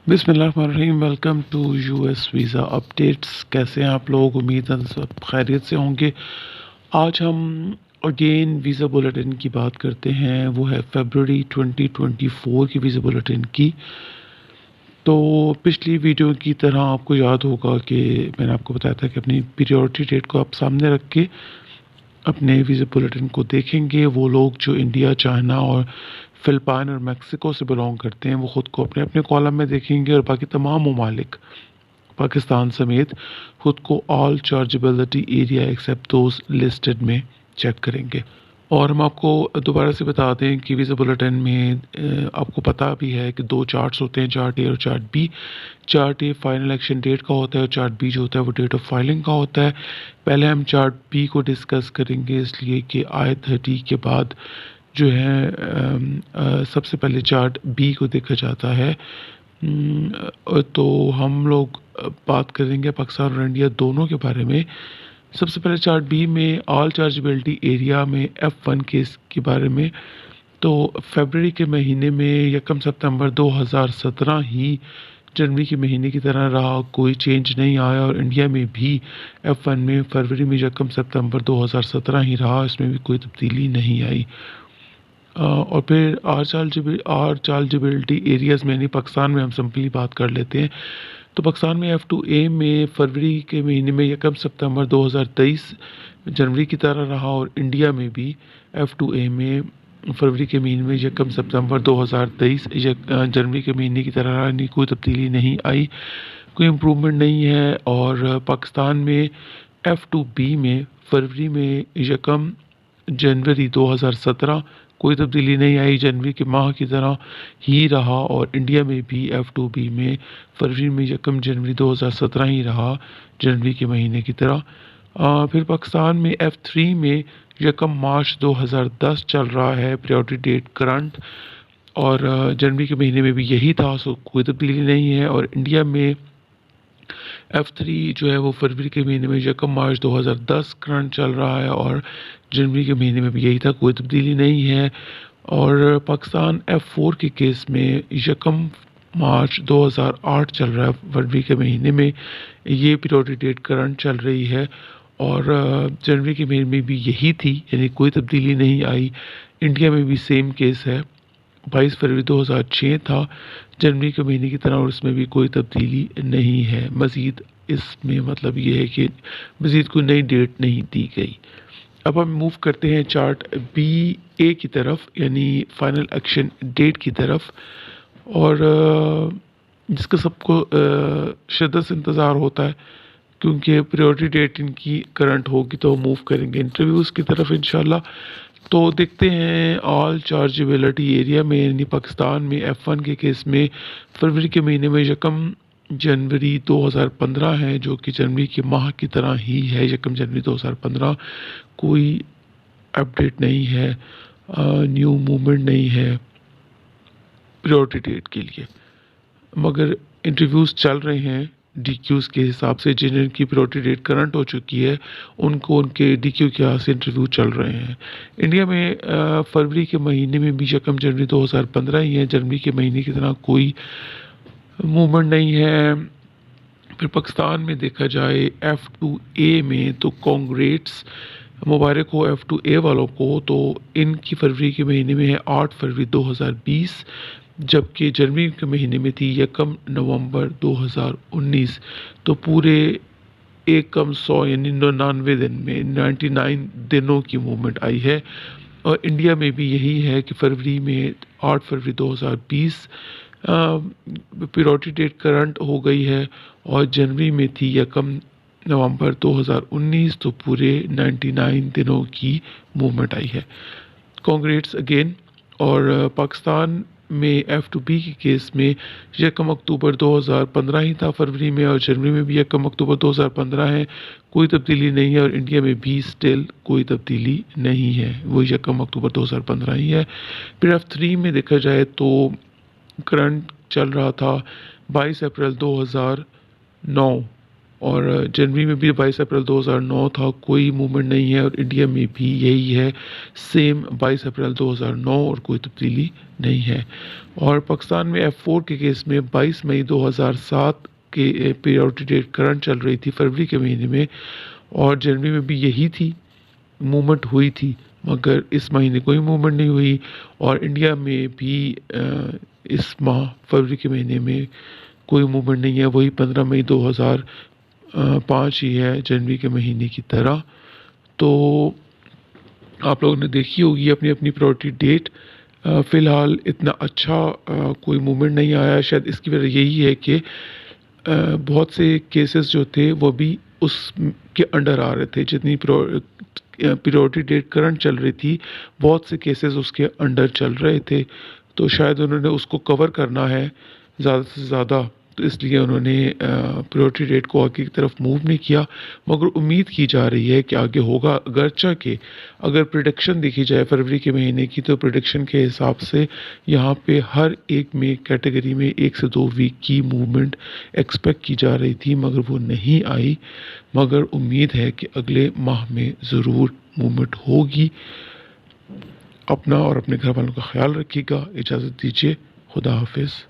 بسم اللہ الرحمن الرحیم، welcome to U S visa updates. کیسے ہیں آپ لوگ؟ امید ہے سب خیریت سے ہوں گے۔ آج ہم اگین ویزا بلیٹن کی بات کرتے ہیں، وہ ہے فیبرری 2024 کی ویزا بلیٹن کی۔ تو پچھلی ویڈیو کی طرح آپ کو یاد ہوگا کہ میں نے آپ کو بتایا تھا کہ اپنی پیریورٹی ڈیٹ کو آپ سامنے رکھ کے اپنے ویزا بلیٹن کو دیکھیں گے۔ وہ لوگ جو انڈیا، چائنا اور فلپائن اور میکسیکو سے بلونگ کرتے ہیں وہ خود کو اپنے اپنے کالم میں دیکھیں گے، اور باقی تمام ممالک پاکستان سمیت خود کو آل چارجبلٹی ایریا ایکسیپٹ دوز لسٹڈ میں چیک کریں گے۔ اور ہم آپ کو دوبارہ سے بتا دیں کہ ویزا بلیٹن میں آپ کو پتہ بھی ہے کہ دو چارٹس ہوتے ہیں، چارٹ اے اور chart B. Chart A final action date کا ہوتا ہے، اور چارٹ بی جو ہوتا ہے وہ ڈیٹ آف فائلنگ کا ہوتا ہے۔ پہلے ہم چارٹ بی کو ڈسکس کریں گے، اس لیے کہ آئی 30 کے بعد جو ہے سب سے پہلے چارٹ بی کو دیکھا جاتا ہے۔ تو ہم لوگ بات کریں گے پاکستان اور انڈیا دونوں کے بارے میں۔ سب سے پہلے چارٹ بی میں آل چارجبلٹی ایریا میں F1 کیس کے بارے میں۔ تو فیبرری کے مہینے میں 1 ستمبر 2017 ہی جنوری کے مہینے کی طرح رہا، کوئی چینج نہیں آیا، اور انڈیا میں بھی F1 میں فروری میں 1 ستمبر 2017 ہی رہا، اس میں بھی کوئی تبدیلی نہیں آئی۔ اور پھر آر چارجبلٹی ایریاز میں، یعنی پاکستان میں ہم سمپلی بات کر لیتے ہیں۔ تو پاکستان میں F2A میں فروری کے مہینے میں 1 ستمبر 2023 جنوری کی طرح رہا، اور انڈیا میں بھی F2A میں فروری کے مہینے میں 1 ستمبر 2023 جنوری کے مہینے کی طرح رہا، یعنی کوئی تبدیلی نہیں آئی، کوئی امپرومنٹ نہیں ہے۔ اور پاکستان میں F2B میں فروری میں 1 جنوری 2017 کوئی تبدیلی نہیں آئی، جنوری کے ماہ کی طرح ہی رہا، اور انڈیا میں بھی F2B میں فروری میں 1 جنوری 2017 ہی رہا، جنوری کے مہینے کی طرح۔ پھر پاکستان میں F3 میں 1 مارچ 2010 چل رہا ہے پریورٹی ڈیٹ کرنٹ، اور جنوری کے مہینے میں بھی یہی تھا، سو کوئی تبدیلی نہیں ہے۔ اور انڈیا میں F3 جو ہے وہ فروری کے مہینے میں 1 مارچ 2010 کرنٹ چل رہا ہے، اور جنوری کے مہینے میں بھی یہی تھا، کوئی تبدیلی نہیں ہے۔ اور پاکستان F4 کے کیس میں 1 مارچ 2008 چل رہا ہے فروری کے مہینے میں، یہ پیریورٹی ڈیٹ کرنٹ چل رہی ہے، اور جنوری کے مہینے میں بھی یہی تھی، یعنی کوئی تبدیلی نہیں آئی۔ انڈیا میں بھی سیم کیس ہے، 22 فروری 2006 تھا جنوری کے مہینے کی طرح، اور اس میں بھی کوئی تبدیلی نہیں ہے۔ مزید اس میں مطلب یہ ہے کہ مزید کوئی نئی ڈیٹ نہیں دی گئی۔ اب ہم موو کرتے ہیں چارٹ بی اے کی طرف، یعنی فائنل ایکشن ڈیٹ کی طرف، اور جس کا سب کو شدت سے انتظار ہوتا ہے، کیونکہ پریورٹی ڈیٹ ان کی کرنٹ ہوگی، تو موو کریں گے انٹرویوز کی طرف انشاءاللہ۔ تو دیکھتے ہیں آل چارجبلٹی ایریا میں، یعنی پاکستان میں F1 کے کیس میں فروری کے مہینے میں 1 جنوری 2015 ہے، جو کہ جنوری کے ماہ کی طرح ہی ہے، 1 جنوری 2015، کوئی اپڈیٹ نہیں ہے، نیو موومنٹ نہیں ہے پریورٹی ڈیٹ کے لیے، مگر انٹرویوز چل رہے ہیں ڈی کیوز کے حساب سے، جن کی پریورٹی ڈیٹ کرنٹ ہو چکی ہے ان کو ان کے ڈی کیو کے حساب سے انٹرویو چل رہے ہیں۔ انڈیا میں فروری کے مہینے میں بھی 1 جنوری 2015 ہی ہے، جنوری کے مہینے کی طرح کوئی موومنٹ نہیں ہے۔ پھر پاکستان میں دیکھا جائے F2A میں، تو کانگریٹس، مبارک ہو F2A والوں کو، تو ان کی فروری کے مہینے میں ہے 8 فروری 2020، جبکہ جنوری کے مہینے میں تھی 1 نومبر 2019، تو پورے 100 یعنی 99 دن میں 99 دنوں کی موومنٹ آئی ہے۔ اور انڈیا میں بھی یہی ہے کہ فروری میں 8 فروری 2020 پیریورٹی ڈیٹ کرنٹ ہو گئی ہے، اور جنوری میں تھی 1 نومبر 2019، تو پورے 99 دنوں کی موومنٹ آئی ہے۔ Congrats again. اور پاکستان میں F2B کے کیس میں 1 اکتوبر 2015 ہی تھا فروری میں، اور جنوری میں بھی 1 اکتوبر 2015 ہے، کوئی تبدیلی نہیں ہے، اور انڈیا میں بھی سٹل کوئی تبدیلی نہیں ہے، وہ 1 اکتوبر 2015 ہی ہے۔ پھر F3 میں دیکھا جائے تو کرنٹ چل رہا تھا 22 اپریل 2009 اور جنوری میں بھی 22 اپریل 2009 تھا، کوئی موومنٹ نہیں ہے، اور انڈیا میں بھی یہی ہے سیم 22 اپریل 2009 اور کوئی تبدیلی نہیں ہے۔ اور پاکستان میں F4 کے کیس میں 22 مئی 2007 کے پیریورٹی ڈیٹ کرنٹ چل رہی تھی فروری کے مہینے میں، اور جنوری میں بھی یہی تھی، موومنٹ ہوئی تھی، مگر اس مہینے کوئی موومنٹ نہیں ہوئی۔ اور انڈیا میں بھی اس ماہ فروری کے مہینے میں کوئی موومنٹ نہیں ہے، وہی 15 مئی 2005 ہی ہے جنوری کے مہینے کی طرح۔ تو آپ لوگوں نے دیکھی ہوگی اپنی اپنی پرائورٹی ڈیٹ۔ فی الحال اتنا اچھا کوئی موومنٹ نہیں آیا، شاید اس کی وجہ یہی ہے کہ بہت سے کیسز جو تھے وہ بھی اس کے انڈر آ رہے تھے، جتنی پریورٹی ڈیٹ کرنٹ چل رہی تھی بہت سے کیسز اس کے انڈر چل رہے تھے، تو شاید انہوں نے اس کو کور کرنا ہے زیادہ سے زیادہ، تو اس لیے انہوں نے پریورٹی ڈیٹ کو آگے کی طرف موو نہیں کیا، مگر امید کی جا رہی ہے کہ آگے ہوگا۔ اگرچہ کہ اگر پریڈکشن دیکھی جائے فروری کے مہینے کی، تو پریڈکشن کے حساب سے یہاں پہ ہر ایک میں کیٹیگری میں 1 سے 2 ویک کی موومنٹ ایکسپیکٹ کی جا رہی تھی، مگر وہ نہیں آئی، مگر امید ہے کہ اگلے ماہ میں ضرور موومنٹ ہوگی۔ اپنا اور اپنے گھر والوں کا خیال رکھیے گا، اجازت دیجیے، خدا حافظ۔